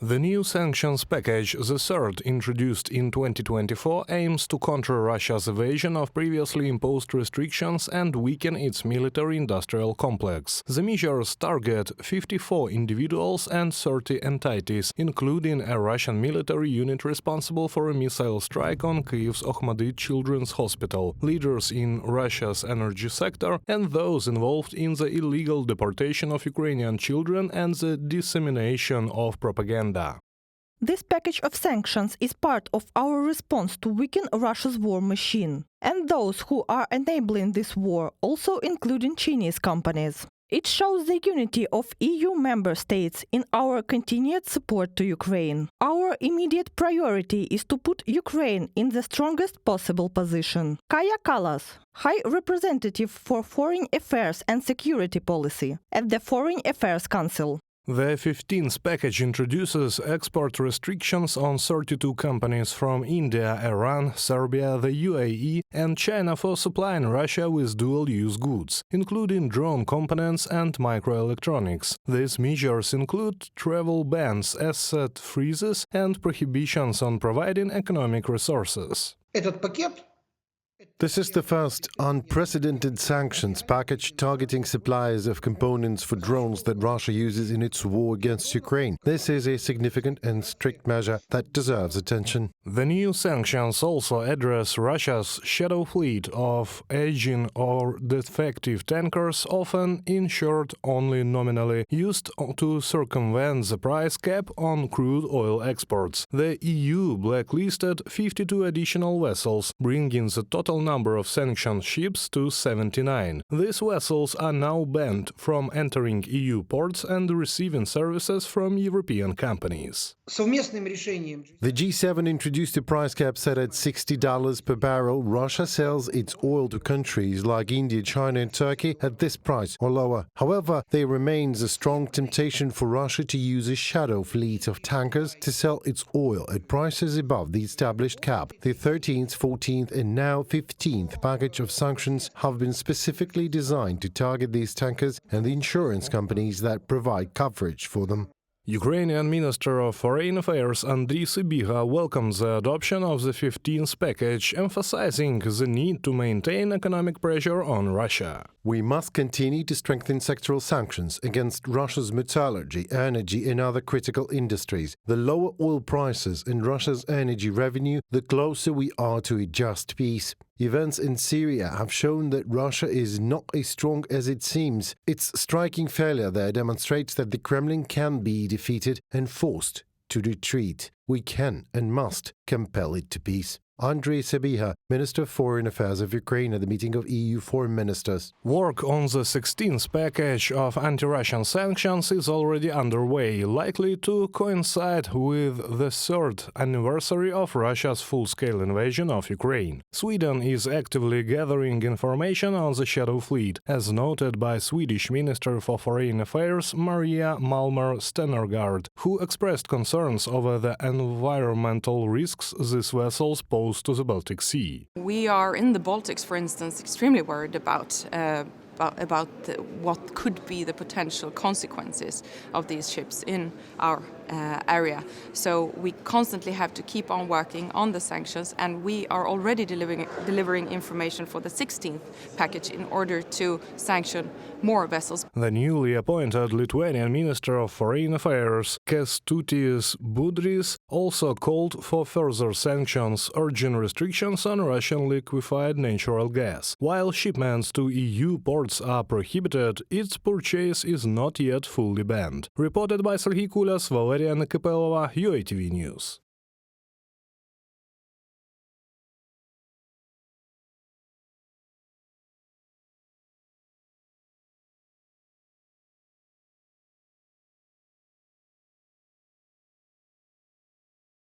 The new sanctions package, the third introduced in 2024, aims to counter Russia's evasion of previously imposed restrictions and weaken its military-industrial complex. The measures target 54 individuals and 30 entities, including a Russian military unit responsible for a missile strike on Kyiv's Okhmedit Children's Hospital, leaders in Russia's energy sector, and those involved in the illegal deportation of Ukrainian children and the dissemination of propaganda. This package of sanctions is part of our response to weaken Russia's war machine, and those who are enabling this war, also including Chinese companies. It shows the unity of EU member states in our continued support to Ukraine. Our immediate priority is to put Ukraine in the strongest possible position. Kaja Kallas, High Representative for Foreign Affairs and Security Policy at the Foreign Affairs Council. The 15th package introduces export restrictions on 32 companies from India, Iran, Serbia, the UAE and China for supplying Russia with dual-use goods, including drone components and microelectronics. These measures include travel bans, asset freezes and prohibitions on providing economic resources. This is the first unprecedented sanctions package targeting suppliers of components for drones that Russia uses in its war against Ukraine. This is a significant and strict measure that deserves attention. The new sanctions also address Russia's shadow fleet of aging or defective tankers, often insured only nominally, used to circumvent the price cap on crude oil exports. The EU blacklisted 52 additional vessels, bringing the total number of sanctioned ships to 79. These vessels are now banned from entering EU ports and receiving services from European companies. The G7 introduced a price cap set at $60 per barrel. Russia sells its oil to countries like India, China and Turkey at this price or lower. However, there remains a strong temptation for Russia to use a shadow fleet of tankers to sell its oil at prices above the established cap. The 13th, 14th and now 15th package of sanctions have been specifically designed to target these tankers and the insurance companies that provide coverage for them. Ukrainian Minister of Foreign Affairs Andriy Sybiha welcomes the adoption of the 15th package, emphasizing the need to maintain economic pressure on Russia. We must continue to strengthen sectoral sanctions against Russia's metallurgy, energy and other critical industries. The lower oil prices and Russia's energy revenue, the closer we are to a just peace. Events in Syria have shown that Russia is not as strong as it seems. Its striking failure there demonstrates that the Kremlin can be defeated and forced to retreat. We can and must compel it to peace. Andriy Sybiha, Minister of Foreign Affairs of Ukraine at the meeting of EU foreign ministers. Work on the 16th package of anti-Russian sanctions is already underway, likely to coincide with the third anniversary of Russia's full-scale invasion of Ukraine. Sweden is actively gathering information on the shadow fleet, as noted by Swedish Minister for Foreign Affairs Maria Malmer Stenergaard, who expressed concerns over the environmental risks these vessels pose to the Baltic Sea. We are in the Baltics, for instance, extremely worried about what could be the potential consequences of these ships in our area. So we constantly have to keep on working on the sanctions, and we are already delivering information for the 16th package in order to sanction more vessels. The newly appointed Lithuanian Minister of Foreign Affairs, Kęstutis Budrys, also called for further sanctions, urging restrictions on Russian liquefied natural gas. While shipments to EU ports are prohibited, its purchase is not yet fully banned. Reported by Serhiy Kulas, Valeria Nekapelova, UATV News.